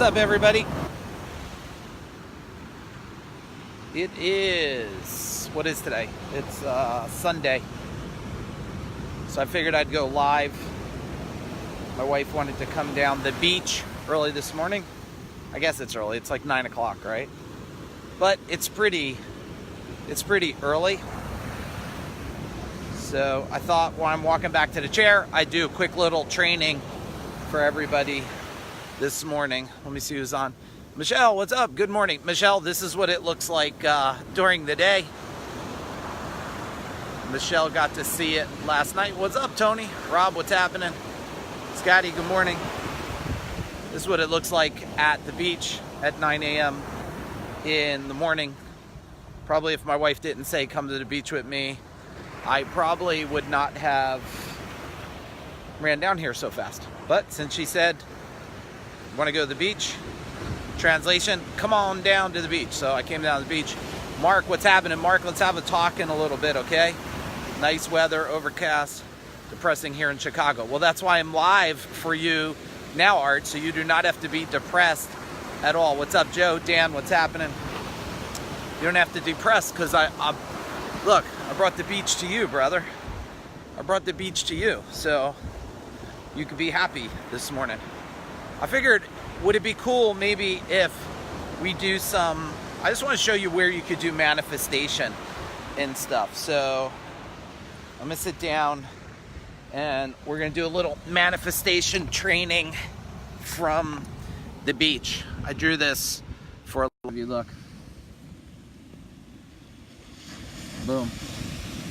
What's up, everybody? It is, what is today? It's Sunday. So I figured I'd go live. My wife wanted to come down the beach early this morning. I guess it's early. It's like 9 o'clock, right? But it's pretty early. So I thought while I'm walking back to the chair, I'd do a quick little training for everybody this morning. Let me see who's on. Michelle, what's up? Good morning. Michelle, this is what it looks like during the day. Michelle got to see it last night. What's up, Tony? Rob, what's happening? Scotty, good morning. This is what it looks like at the beach at 9 a.m. in the morning. Probably if my wife didn't say come to the beach with me, I probably would not have ran down here so fast. But since she said, want to go to the beach? Translation, come on down to the beach. So I came down to the beach. Mark, what's happening? Mark, let's have a talk in a little bit, okay? Nice weather, overcast, depressing here in Chicago. Well, that's why I'm live for you now, Art, so you do not have to be depressed at all. What's up, Joe? Dan, what's happening? You don't have to depress because look, I brought the beach to you, brother. I brought the beach to you, so you could be happy this morning. I figured, would it be cool maybe if we do some, I just want to show you where you could do manifestation and stuff. So I'm going to sit down and we're going to do a little manifestation training from the beach. I drew this for a little you look. Boom.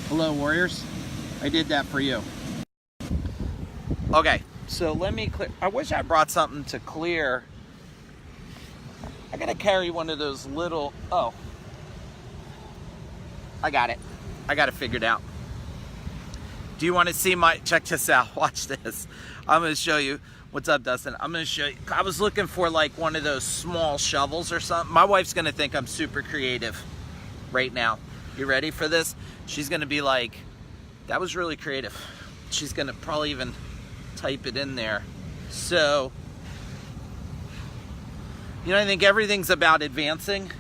Hello, warriors. I did that for you. Okay, so let me clear. I wish I brought something to clear. I gotta carry one of those little, oh. I got it. I got it figured out. Do you want to see my, check this out, watch this. I'm gonna show you. What's up, Dustin? I'm gonna show you. I was looking for like one of those small shovels or something. My wife's gonna think I'm super creative right now. You ready for this? She's gonna be like, that was really creative. She's gonna probably even type it in there. So, you know, I think everything's about advancing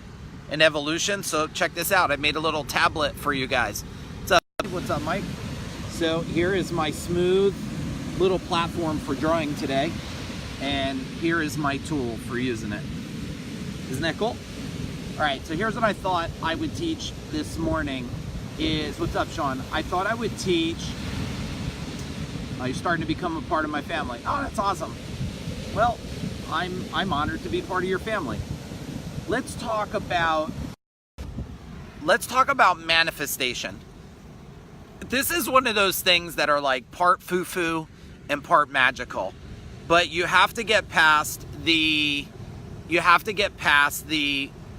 and evolution. So check this out. I made a little tablet for you guys. What's up, Mike? So here is my smooth little platform for drawing today. And here is my tool for using it. Isn't that cool? All right, so here's what I thought I would teach this morning is, what's up, Sean? I thought I would teach, you're starting to become a part of my family. Oh, that's awesome. Well, I'm honored to be part of your family. Let's talk about manifestation. This is one of those things that are like part foo-foo and part magical. But you have to get past the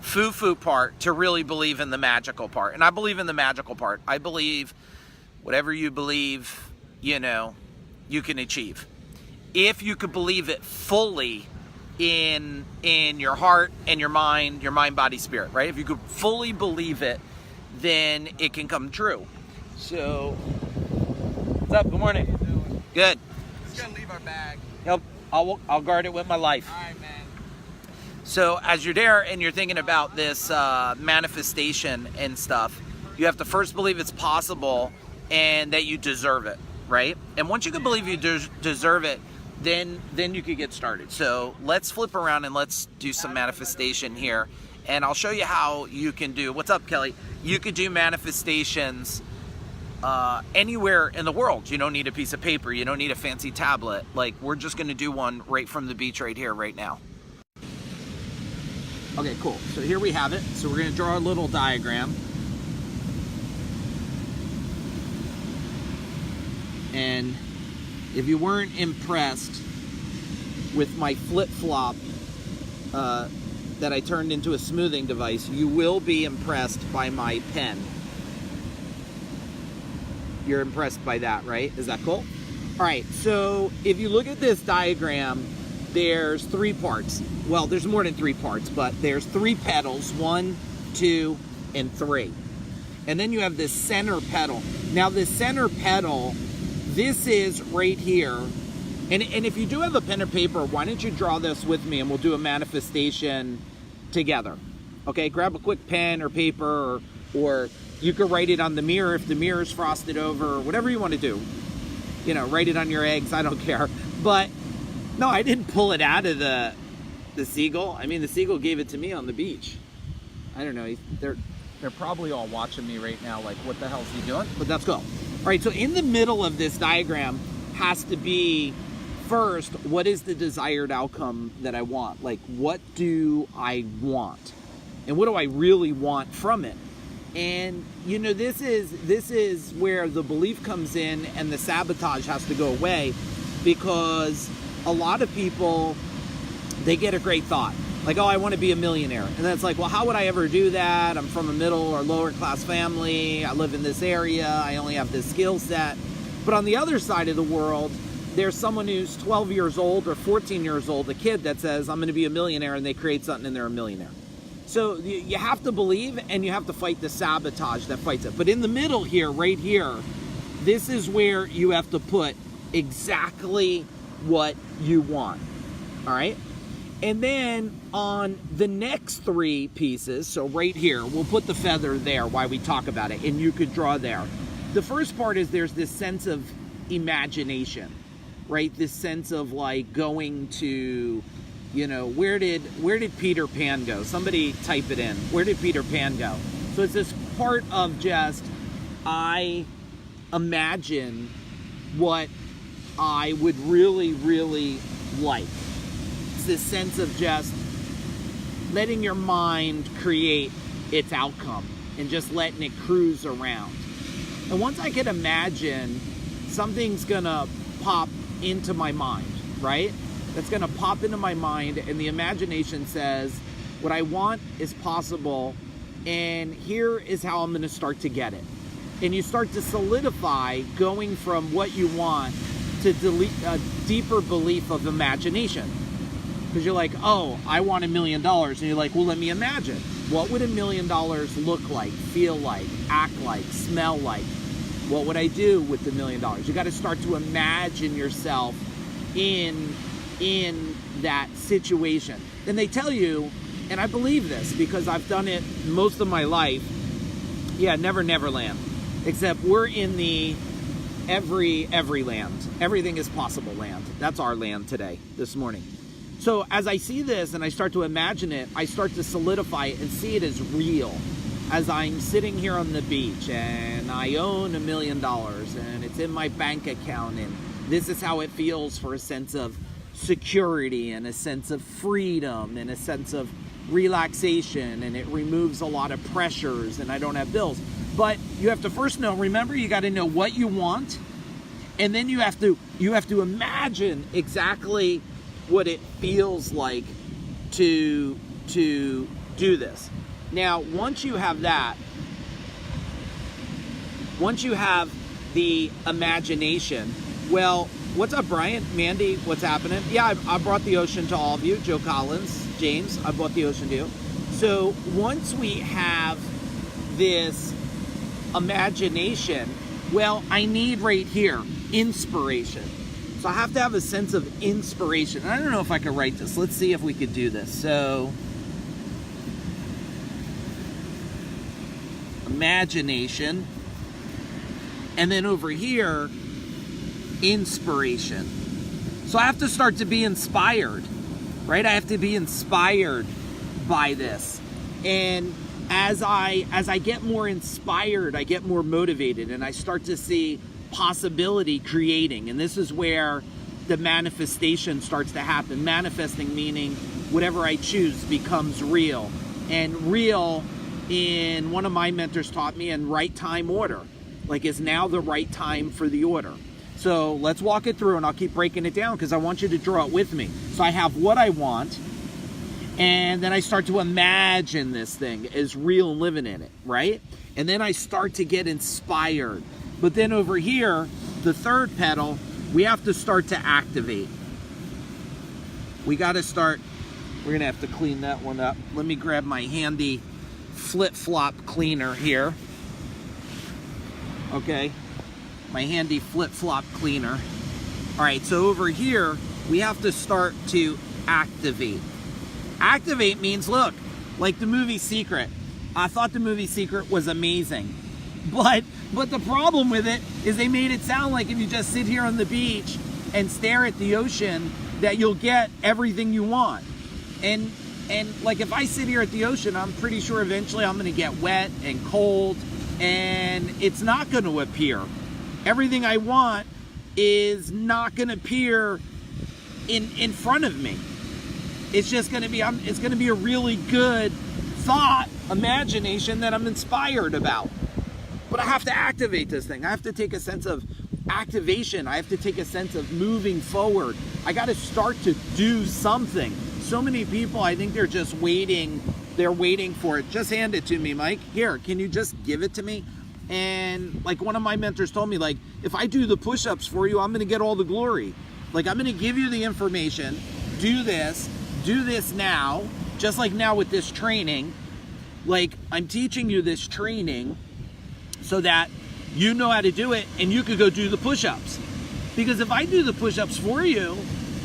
foo-foo part to really believe in the magical part. And I believe in the magical part. I believe whatever you believe, you know, you can achieve. If you could believe it fully in your heart and your mind, body, spirit, right? If you could fully believe it, then it can come true. So, what's up? Good morning. How you doing? Good. Just gonna leave our bag. Yep. I'll guard it with my life. All right, man. So as you're there and you're thinking about this manifestation and stuff, you have to first believe it's possible and that you deserve it, right? And once you can believe you deserve it, then you can get started. So let's flip around and let's do some manifestation here. And I'll show you how you can do, what's up, Kelly? You could do manifestations anywhere in the world. You don't need a piece of paper. You don't need a fancy tablet. Like, we're just going to do one right from the beach right here, right now. Okay, cool. So here we have it. So we're going to draw a little diagram. And if you weren't impressed with my flip-flop that I turned into a smoothing device, you will be impressed by my pen. You're impressed by that, right? Is that cool? All right, so if you look at this diagram, there's 3 parts. Well, there's more than 3 parts, but there's 3 pedals, 1, 2, and 3. And then you have this center pedal. Now, this center pedal, this is right here And if you do have a pen and paper, why don't you draw this with me and we'll do a manifestation together. Okay, grab a quick pen or paper, or you could write it on the mirror if the mirror is frosted over, or whatever you want to do. You know, write it on your eggs, I don't care. But no, I didn't pull it out of the seagull. I mean, the seagull gave it to me on the beach. I don't know, they're probably all watching me right now like, what the hell is he doing? But let's go. All right, so in the middle of this diagram has to be, first, what is the desired outcome that I want? Like, what do I want? And what do I really want from it? And, you know, this is where the belief comes in and the sabotage has to go away, because a lot of people, they get a great thought. Like, oh, I want to be a millionaire. And then it's like, well, how would I ever do that? I'm from a middle or lower class family. I live in this area. I only have this skill set. But on the other side of the world, there's someone who's 12 years old or 14 years old, a kid that says, I'm going to be a millionaire, and they create something and they're a millionaire. So you have to believe, and you have to fight the sabotage that fights it. But in the middle here, right here, this is where you have to put exactly what you want. All right? And then on the next three pieces, so right here, we'll put the feather there while we talk about it, and you could draw there. The first part is there's this sense of imagination, right? This sense of like going to, you know, where did Peter Pan go? Somebody type it in. Where did Peter Pan go? So it's this part of just, I imagine what I would really, really like. It's this sense of just letting your mind create its outcome and just letting it cruise around. And once I can imagine, something's gonna pop into my mind, right? That's gonna pop into my mind, and the imagination says, what I want is possible, and here is how I'm gonna start to get it. And you start to solidify going from what you want to a deeper belief of imagination. Because you're like, oh, I want $1 million. And you're like, well, let me imagine. What would $1 million look like, feel like, act like, smell like? What would I do with the $1 million? You got to start to imagine yourself in that situation. And they tell you, and I believe this because I've done it most of my life, yeah, Never Neverland. Except we're in the every land. Everything is possible land. That's our land today, this morning. So as I see this and I start to imagine it, I start to solidify it and see it as real. As I'm sitting here on the beach and I own $1 million and it's in my bank account, and this is how it feels for a sense of security and a sense of freedom and a sense of relaxation, and it removes a lot of pressures and I don't have bills. But you have to first know, remember, you got to know what you want, and then you have to imagine exactly what it feels like to do this. Now, once you have that, once you have the imagination, well, what's up, Brian? Mandy, what's happening? Yeah, I brought the ocean to all of you. Joe Collins, James, I brought the ocean to you. So once we have this imagination, well, I need right here inspiration. So I have to have a sense of inspiration. And I don't know if I could write this. Let's see if we could do this. So, imagination. And then over here, inspiration. So I have to start to be inspired, right? I have to be inspired by this. And as I get more inspired, I get more motivated, and I start to see possibility creating. And this is where the manifestation starts to happen. Manifesting meaning whatever I choose becomes real. And real, in one of my mentors taught me, in right time order. Like, is now the right time for the order? So let's walk it through, and I'll keep breaking it down because I want you to draw it with me. So I have what I want, and then I start to imagine this thing as real, living in it, right? And then I start to get inspired. But then over here, the third pedal, we have to start to activate. We got to start, we're going to have to clean that one up. Let me grab my handy flip-flop cleaner here. Okay, my handy flip-flop cleaner. All right, so over here, we have to start to activate. Activate means, look, like the movie Secret. I thought the movie Secret was amazing. But the problem with it is they made it sound like if you just sit here on the beach and stare at the ocean, that you'll get everything you want. And like if I sit here at the ocean, I'm pretty sure eventually I'm gonna get wet and cold, and it's not gonna appear. Everything I want is not gonna appear in front of me. It's just gonna be, it's gonna be a really good thought, imagination that I'm inspired about. But I have to activate this thing. I have to take a sense of activation. I have to take a sense of moving forward. I got to start to do something. So many people, I think they're just waiting. They're waiting for it. Just hand it to me, Mike. Here, can you just give it to me? And like one of my mentors told me, like, if I do the push-ups for you, I'm going to get all the glory. Like, I'm going to give you the information. Do this now. Just like now with this training. Like, I'm teaching you this training so that you know how to do it and you could go do the push-ups. Because if I do the push-ups for you,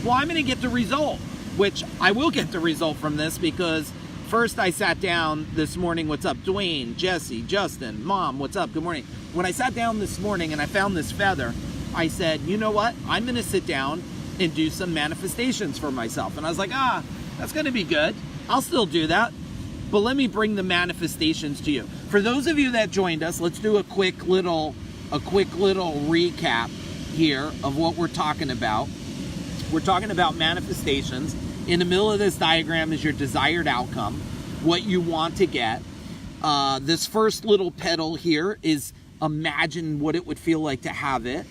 well, I'm going to get the result, which I will get the result from this, because first I sat down this morning. What's up, Dwayne, Jesse, Justin, Mom, what's up? Good morning. When I sat down this morning and I found this feather, I said, you know what? I'm going to sit down and do some manifestations for myself. And I was like, that's going to be good. I'll still do that. But let me bring the manifestations to you. For those of you that joined us, let's do a quick little recap here of what we're talking about. We're talking about manifestations. In the middle of this diagram is your desired outcome, what you want to get. This first little petal here is imagine what it would feel like to have it.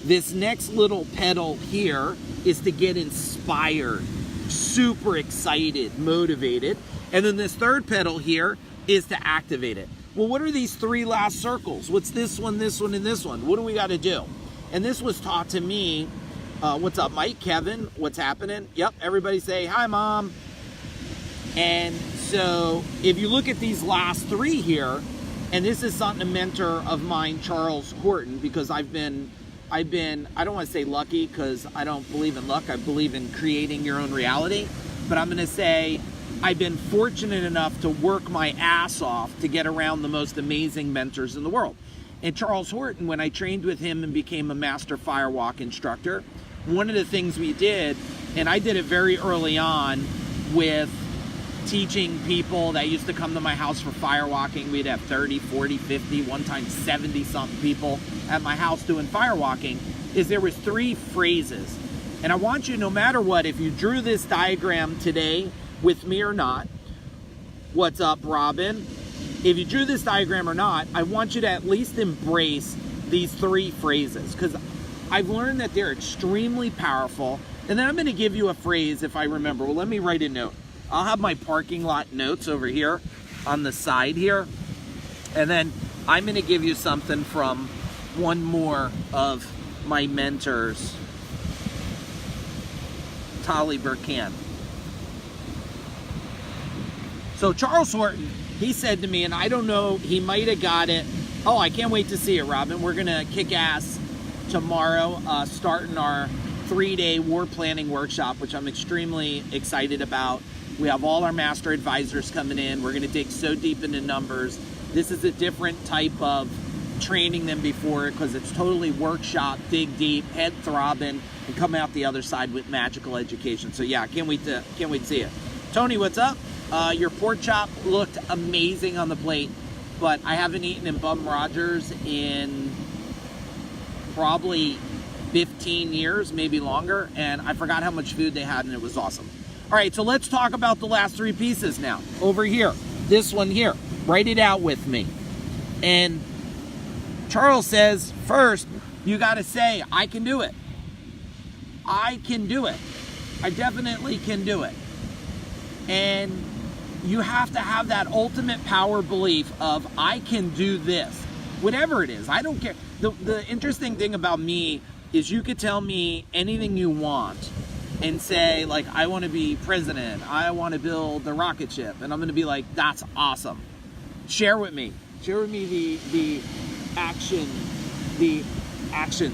This next little petal here is to get inspired, super excited, motivated. And then this third petal here is to activate it. Well, what are these three last circles? What's this one, and this one? What do we got to do? And this was taught to me. What's up, Mike? Kevin, what's happening? Yep, everybody say, hi, Mom. And so if you look at these last three here, and this is something a mentor of mine, Charles Horton, because I've been, I don't want to say lucky because I don't believe in luck. I believe in creating your own reality. But I'm going to say I've been fortunate enough to work my ass off to get around the most amazing mentors in the world. And Charles Horton, when I trained with him and became a master firewalk instructor, one of the things we did, and I did it very early on with teaching people that used to come to my house for firewalking. We'd have 30, 40, 50, one time 70-something people at my house doing firewalking, is there was three phrases. And I want you, no matter what, if you drew this diagram today with me or not, what's up, Robin? If you drew this diagram or not, I want you to at least embrace these three phrases, because I've learned that they're extremely powerful. And then I'm going to give you a phrase if I remember. Well, let me write a note. I'll have my parking lot notes over here on the side here. And then I'm going to give you something from one more of my mentors, Tali Burkan. So Charles Horton, he said to me, and I don't know, he might have got it. Oh, I can't wait to see it, Robin. We're going to kick ass tomorrow, starting our 3-day war planning workshop, which I'm extremely excited about. We have all our master advisors coming in. We're going to dig so deep into numbers. This is a different type of training than before, because it's totally workshop, dig deep, head throbbing, and come out the other side with magical education. So yeah, can't wait to see it. Tony, what's up? Your pork chop looked amazing on the plate, but I haven't eaten in Bum Rogers in probably 15 years, maybe longer, and I forgot how much food they had, and it was awesome. All right, so let's talk about the last three pieces now. Over here, this one here, write it out with me. And Charles says, first, you got to say, I can do it. I can do it. I definitely can do it. And you have to have that ultimate power belief of, I can do this. Whatever it is, I don't care. The interesting thing about me is you could tell me anything you want and say, like, I want to be president, I want to build the rocket ship, and I'm going to be like, that's awesome. Share with me the action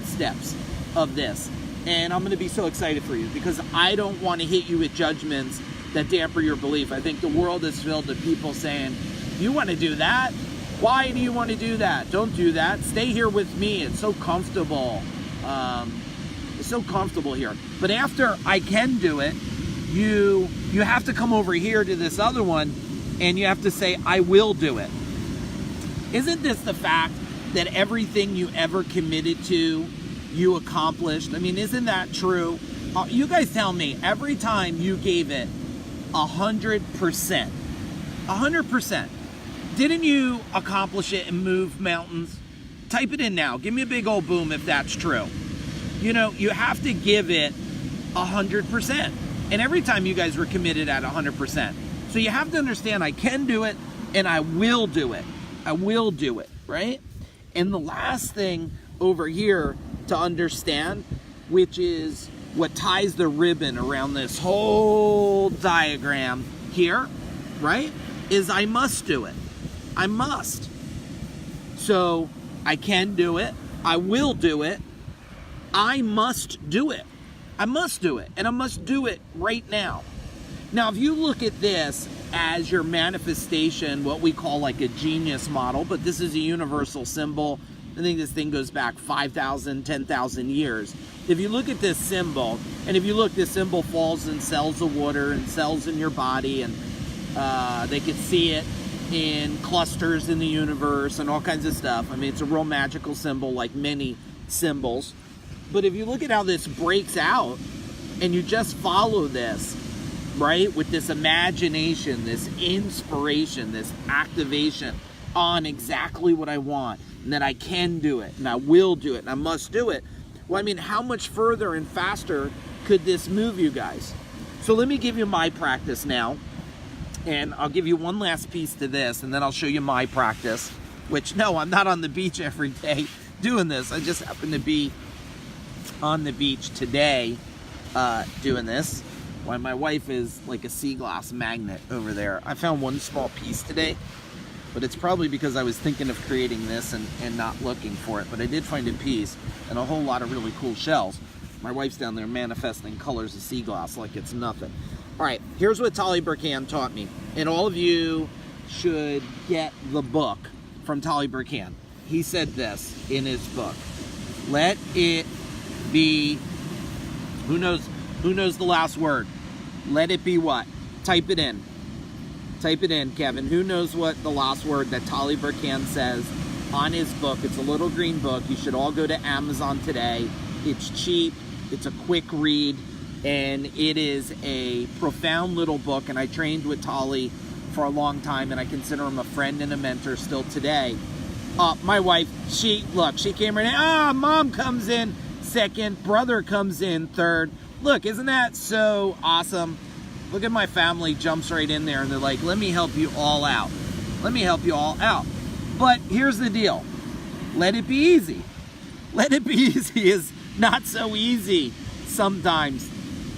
steps of this. And I'm going to be so excited for you because I don't want to hit you with judgments that damper your belief. I think the world is filled with people saying, you want to do that? Why do you want to do that? Don't do that. Stay here with me. It's so comfortable. It's so comfortable here. But after I can do it, you have to come over here to this other one and you have to say, I will do it. Isn't this the fact that everything you ever committed to, you accomplished? I mean, isn't that true? You guys tell me, every time you gave it 100%, 100%, didn't you accomplish it and move mountains? Type it in now. Give me a big old boom if that's true. You know, you have to give it 100%. And every time you guys were committed at 100%. So you have to understand, I can do it and I will do it. I will do it, right? And the last thing over here to understand, which is what ties the ribbon around this whole diagram here, right, is I must do it. I must. So I can do it. I will do it. I must do it. I must do it. And I must do it right now. Now, if you look at this as your manifestation, what we call like a genius model, but this is a universal symbol. I think this thing goes back 5,000, 10,000 years. If you look at this symbol, and if you look, this symbol falls in cells of water and cells in your body, and they could see it in clusters in the universe and all kinds of stuff. I mean, it's a real magical symbol like many symbols. But if you look at how this breaks out and you just follow this, right, with this imagination, this inspiration, this activation on exactly what I want, and that I can do it, and I will do it, and I must do it. Well, I mean, how much further and faster could this move you guys? So let me give you my practice now, and I'll give you one last piece to this, and then I'll show you my practice, which, no, I'm not on the beach every day doing this. I just happen to be on the beach today doing this, while my wife is like a sea glass magnet over there. I found one small piece today, but it's probably because I was thinking of creating this and not looking for it. But I did find a piece and a whole lot of really cool shells. My wife's down there manifesting colors of sea glass like it's nothing. All right, here's what Tali Burkhan taught me. And all of you should get the book from Tali Burkhan. He said this in his book. Let it be, who knows the last word? Let it be what? Type it in. Type it in, Kevin. Who knows what the last word that Tali Burkhan says on his book? It's a little green book. You should all go to Amazon today. It's cheap. It's a quick read. And it is a profound little book. And I trained with Tali for a long time. And I consider him a friend and a mentor still today. My wife, she came right in. Mom comes in second. Brother comes in third. Look, isn't that so awesome? Look at my family jumps right in there and they're like, let me help you all out. Let me help you all out. But here's the deal. Let it be easy. Let it be easy is not so easy sometimes.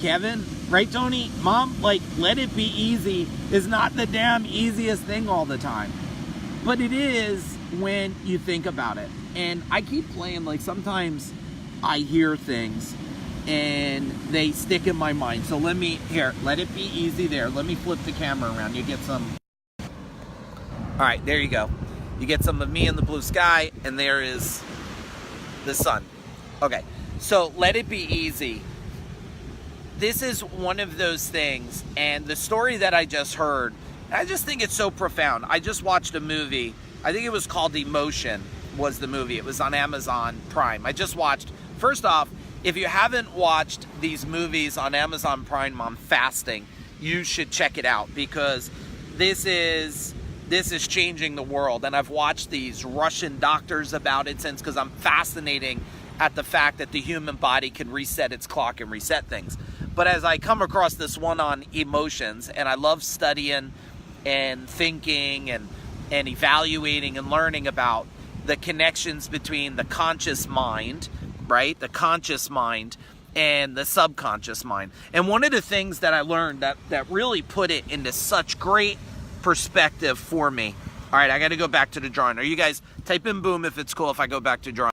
Kevin, right, Tony? Mom, like, let it be easy is not the damn easiest thing all the time. But it is when you think about it. And I keep playing, like, sometimes I hear things and they stick in my mind. So let it be easy there. Let me flip the camera around. You get some. All right, there you go. You get some of me in the blue sky, and there is the sun. Okay, so let it be easy. This is one of those things, and the story that I just heard, I just think it's so profound. I just watched a movie. I think it was called Emotion, was the movie. It was on Amazon Prime. I just watched. First off, if you haven't watched these movies on Amazon Prime on fasting, you should check it out, because this is changing the world. And I've watched these Russian doctors about it since, because I'm fascinating at the fact that the human body can reset its clock and reset things. But as I come across this one on emotions, and I love studying and thinking and evaluating and learning about the connections between the conscious mind, right? The conscious mind and the subconscious mind. And one of the things that I learned that really put it into such great perspective for me. All right, I got to go back to the drawing. Are you guys, type in boom if it's cool if I go back to drawing.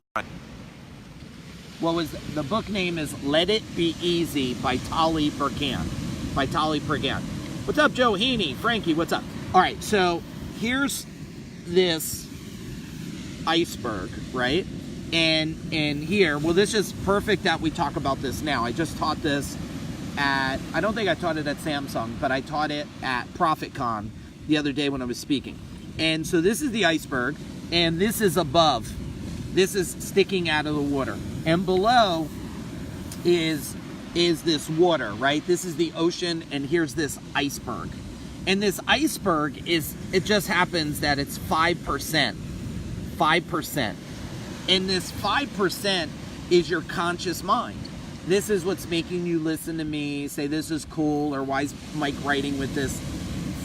the book name is Let It Be Easy by Tali Burkan. What's up, Joe Heaney? Frankie, what's up? All right, so here's this iceberg, right? And here, well, this is perfect that we talk about this now. I just taught this I don't think I taught it at Samsung, but I taught it at ProfitCon the other day when I was speaking. And so this is the iceberg, and this is above. This is sticking out of the water. And below is this water, right? This is the ocean, and here's this iceberg. And this iceberg it just happens that it's 5%. 5%. And this 5% is your conscious mind. This is what's making you listen to me, say this is cool, or why is Mike writing with this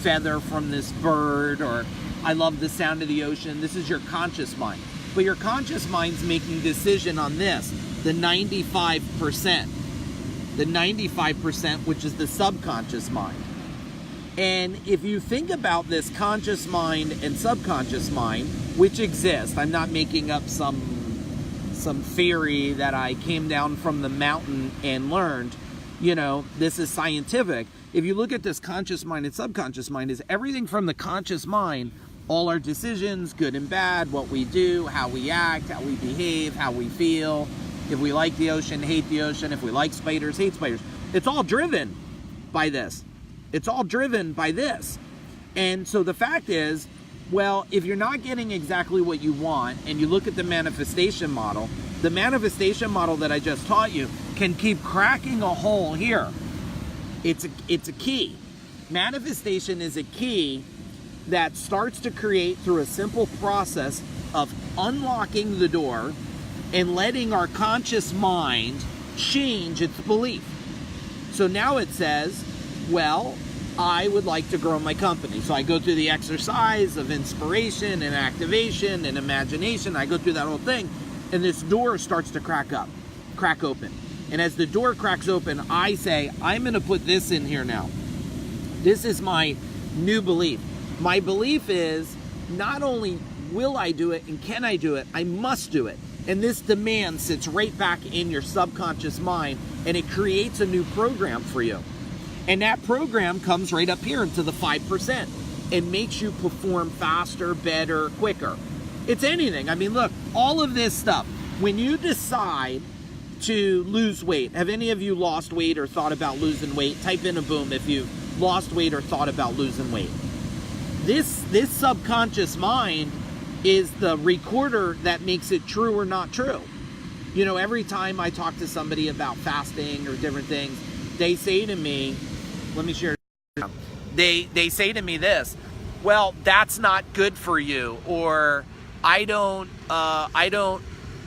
feather from this bird, or I love the sound of the ocean. This is your conscious mind. But your conscious mind's making decision on this, the 95%. The 95%, which is the subconscious mind. And if you think about this conscious mind and subconscious mind, which exist, I'm not making up some theory that I came down from the mountain and learned, this is scientific. If you look at this conscious mind and subconscious mind, is everything from the conscious mind, all our decisions, good and bad, what we do, how we act, how we behave, how we feel, if we like the ocean, hate the ocean, if we like spiders, hate spiders. It's all driven by this. It's all driven by this. And so the fact is, well, if you're not getting exactly what you want, and you look at the manifestation model that I just taught you can keep cracking a hole here. It's a key. Manifestation is a key that starts to create through a simple process of unlocking the door and letting our conscious mind change its belief. So now it says, well, I would like to grow my company. So I go through the exercise of inspiration and activation and imagination. I go through that whole thing, and this door starts to crack open. And as the door cracks open, I say, I'm going to put this in here now. This is my new belief. My belief is not only will I do it and can I do it, I must do it. And this demand sits right back in your subconscious mind, and it creates a new program for you. And that program comes right up here into the 5% and makes you perform faster, better, quicker. It's anything. I mean, look, all of this stuff, when you decide to lose weight, have any of you lost weight or thought about losing weight? Type in a boom if you've lost weight or thought about losing weight. This subconscious mind is the recorder that makes it true or not true. Every time I talk to somebody about fasting or different things, they say to me, let me share. They say to me this, well, that's not good for you, or I don't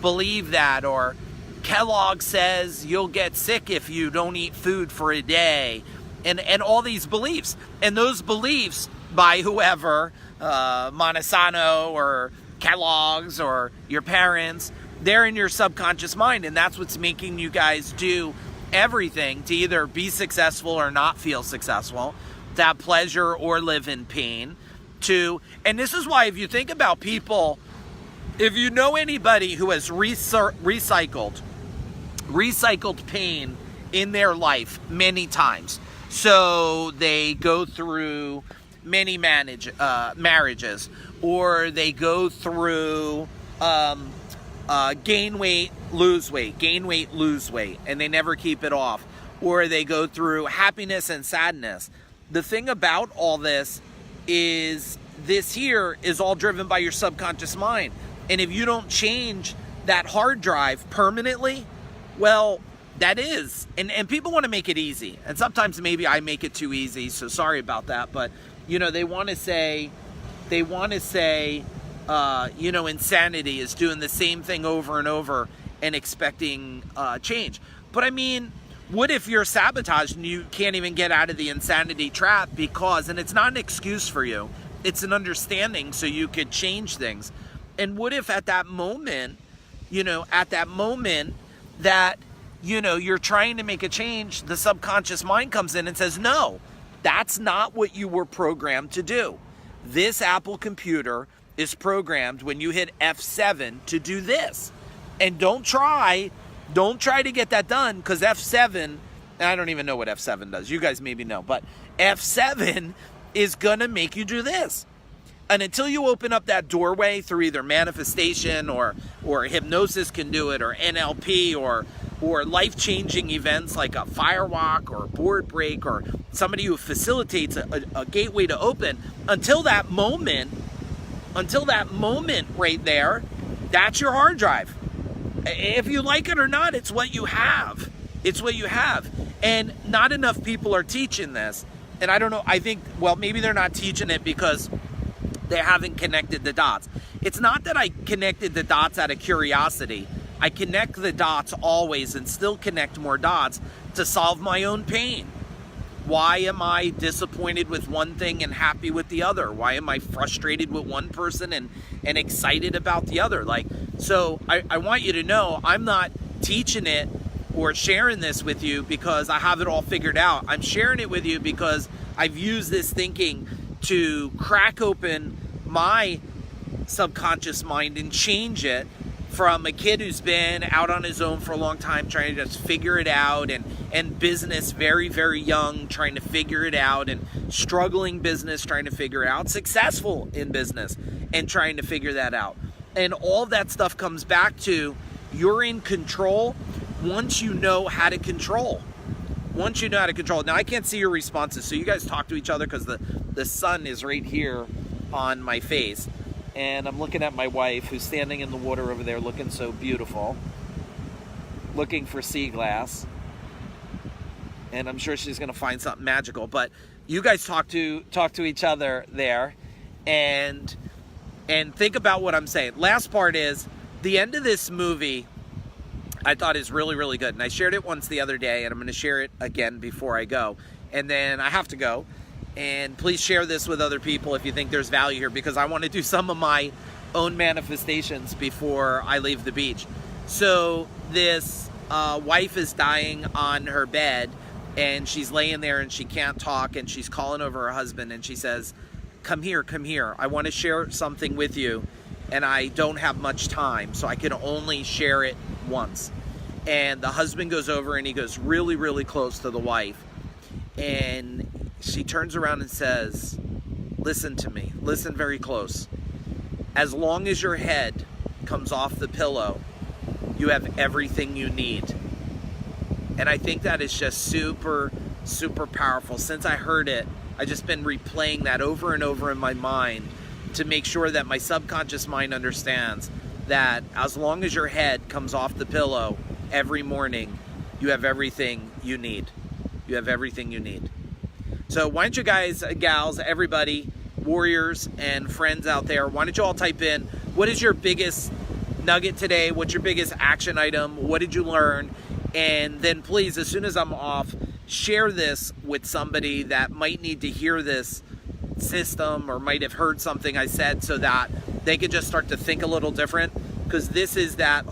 believe that, or Kellogg says you'll get sick if you don't eat food for a day, and all these beliefs, and those beliefs by whoever, Monsanto or Kellogg's or your parents, they're in your subconscious mind, and that's what's making you guys do everything to either be successful or not feel successful, to have pleasure or live in pain, and this is why if you think about people, if you know anybody who has recycled pain in their life many times, so they go through many marriages, or they go through gain weight, lose weight, and they never keep it off, or they go through happiness and sadness. The thing about all this is this here is all driven by your subconscious mind. And if you don't change that hard drive permanently, well, that is. And people want to make it easy. And sometimes maybe I make it too easy, so sorry about that. But, they want to say, insanity is doing the same thing over and over and expecting change. But I mean, what if you're sabotaged and you can't even get out of the insanity trap and it's not an excuse for you, it's an understanding so you could change things. And what if at that moment that, you're trying to make a change, the subconscious mind comes in and says, no, that's not what you were programmed to do. This Apple computer is programmed when you hit F7 to do this. And don't try Don't try to get that done, because F7, and I don't even know what F7 does. You guys maybe know, but F7 is going to make you do this. And until you open up that doorway through either manifestation or hypnosis can do it, or NLP, or life-changing events like a firewalk or a board break, or somebody who facilitates a gateway to open, until that moment right there, that's your hard drive. If you like it or not, it's what you have. It's what you have. And not enough people are teaching this. And I don't know, I think, well, maybe they're not teaching it because they haven't connected the dots. It's not that I connected the dots out of curiosity. I connect the dots always, and still connect more dots to solve my own pain. Why am I disappointed with one thing and happy with the other? Why am I frustrated with one person and excited about the other? So I want you to know, I'm not teaching it or sharing this with you because I have it all figured out. I'm sharing it with you because I've used this thinking to crack open my subconscious mind and change it from a kid who's been out on his own for a long time trying to just figure it out, and business very, very young, trying to figure it out, and struggling business, trying to figure it out, successful in business and trying to figure that out. And all that stuff comes back to, you're in control once you know how to control. Once you know how to control. Now, I can't see your responses, so you guys talk to each other because the sun is right here on my face. And I'm looking at my wife, who's standing in the water over there looking so beautiful, looking for sea glass. And I'm sure she's going to find something magical. But you guys talk to each other there, and think about what I'm saying. Last part is, the end of this movie I thought is really, really good. And I shared it once the other day, and I'm going to share it again before I go. And then I have to go. And please share this with other people if you think there's value here, because I want to do some of my own manifestations before I leave the beach. So this wife is dying on her bed, and she's laying there and she can't talk, and she's calling over her husband, and she says, come here, I want to share something with you, and I don't have much time, so I can only share it once. And the husband goes over and he goes really, really close to the wife, and she turns around and says, listen to me, listen very close. As long as your head comes off the pillow, you have everything you need. And I think that is just super, super powerful. Since I heard it, I've just been replaying that over and over in my mind to make sure that my subconscious mind understands that as long as your head comes off the pillow every morning, you have everything you need. You have everything you need. So why don't you guys, gals, everybody, warriors and friends out there, why don't you all type in, what is your biggest nugget today? What's your biggest action item? What did you learn? And then please, as soon as I'm off, share this with somebody that might need to hear this system or might have heard something I said, so that they could just start to think a little different, because this is that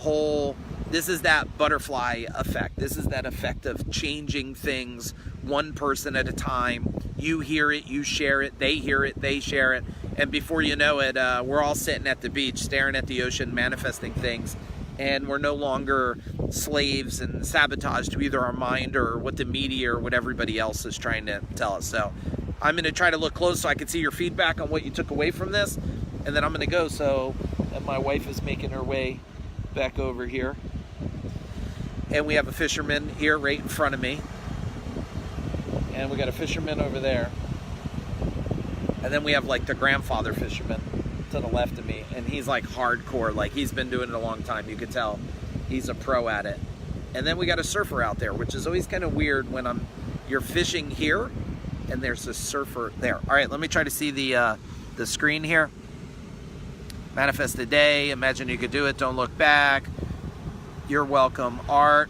butterfly effect. This is that effect of changing things one person at a time. You hear it, you share it, they hear it, they share it, and before you know it, we're all sitting at the beach staring at the ocean, manifesting things, and we're no longer slaves and sabotaged to either our mind or what the media or what everybody else is trying to tell us. So I'm going to try to look close so I can see your feedback on what you took away from this, and then I'm going to go. So, and my wife is making her way back over here, and we have a fisherman here right in front of me, and we got a fisherman over there, and then we have like the grandfather fisherman to the left of me, and he's like hardcore, like he's been doing it a long time. You could tell he's a pro at it. And then we got a surfer out there, which is always kind of weird when you're fishing here and there's a surfer there. All right, let me try to see the screen here. Manifest the day, imagine you could do it, don't look back. You're welcome, Art.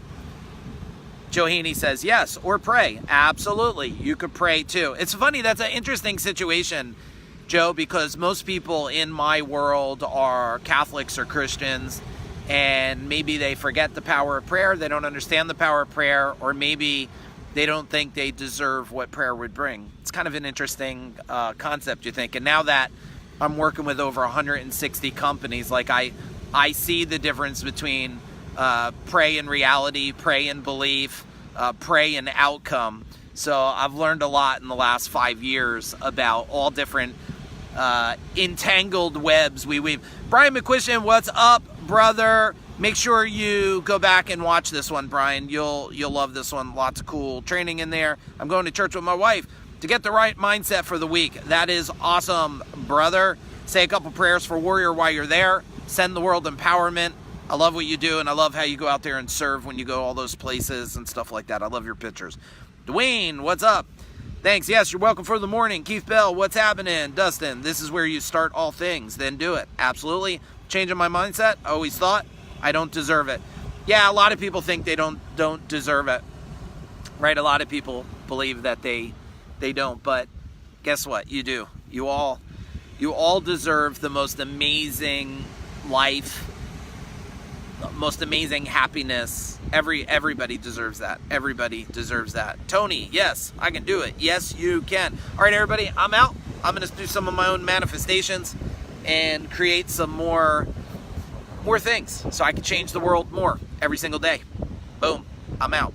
Johanny says yes, or pray. Absolutely, you could pray too. It's funny, that's an interesting situation, Joe, because most people in my world are Catholics or Christians, and maybe they forget the power of prayer, they don't understand the power of prayer, or maybe they don't think they deserve what prayer would bring. It's kind of an interesting concept, you think. And now that I'm working with over 160 companies, like I see the difference between pray in reality, pray in belief, pray in outcome. So I've learned a lot in the last 5 years about all different entangled webs we weave. Brian McQuiston, what's up, brother? Make sure you go back and watch this one, Brian. You'll love this one. Lots of cool training in there. I'm going to church with my wife to get the right mindset for the week. That is awesome, brother. Say a couple prayers for Warrior while you're there. Send the world empowerment. I love what you do, and I love how you go out there and serve when you go all those places and stuff like that. I love your pictures. Dwayne, what's up? Thanks. Yes, you're welcome for the morning. Keith Bell, what's happening? Dustin, this is where you start all things, then do it. Absolutely. Changing my mindset. I always thought I don't deserve it. Yeah, a lot of people think they don't deserve it. Right? A lot of people believe that they don't, but guess what? You do. You all deserve the most amazing life, the most amazing happiness. Everybody deserves that. Everybody deserves that. Tony, yes, I can do it. Yes, you can. All right, everybody, I'm out. I'm going to do some of my own manifestations and create some more things so I can change the world more every single day. Boom. I'm out.